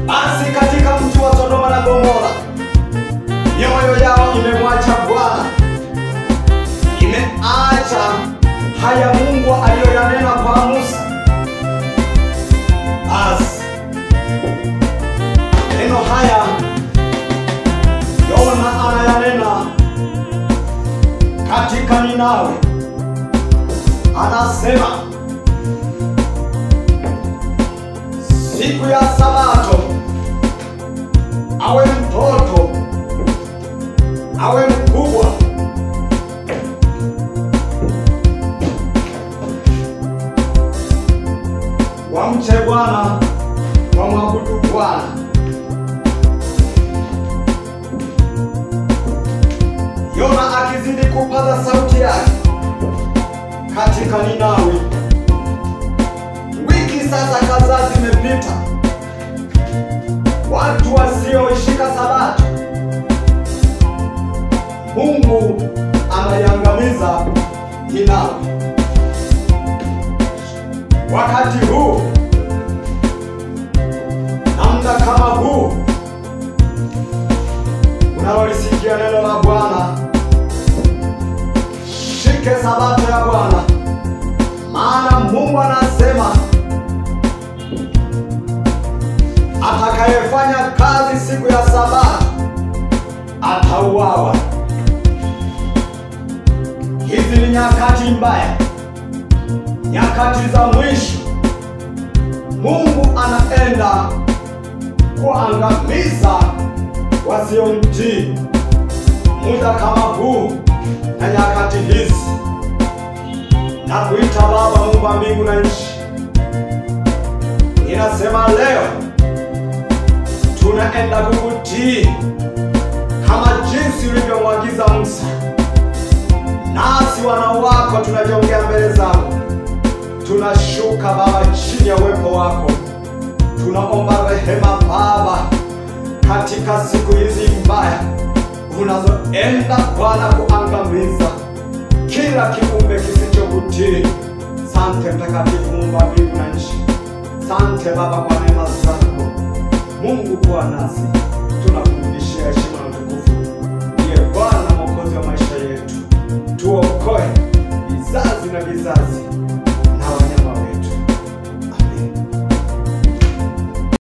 Basi katika mji wa Sodoma na Gomora, mioyo yao imemwacha Bwana, imeacha haya Mungu aliyoyanena kwa Musa. Basi neno haya Yona anayanena katika Ninawi. Anasema siku ya Sabato, awe mtoto awe mkubwa, wamche Bwana, wamwabudu Bwana. Yona akizidi kupaza sauti yake katika Ninawi. Wiki sasa kadhaa zimepita, watu wasioishika Sabato Mungu anaiangamiza Ninawi. Wakati huu na muda kama huu unalolisikia neno la Bwana, shike Sabato ya Bwana, maana Mungu anasema atakayefanya kazi siku ya Sabato atauawa. Hizi ni nyakati mbaya, nyakati za mwisho. Mungu anaenda kuangamiza wasiomtii. Muda kama huu na nyakati hizi, na kuita Baba Mungu wa mbingu na nchi, ninasema leo tunaenda kukutii kama jinsi ulivyomwagiza Musa. Nasi wana wako tunajongea mbele zako, tunashuka Baba chini ya uwepo wako. Tunaomba rehema Baba katika siku hizi mbaya unazoenda Bwana kuangamiza kila kiumbe kisichokutii. Sante Mtakatifu Mungu wa mbingu na nchi. Sante Baba kwa neema zako. Mungu kuwa nasi.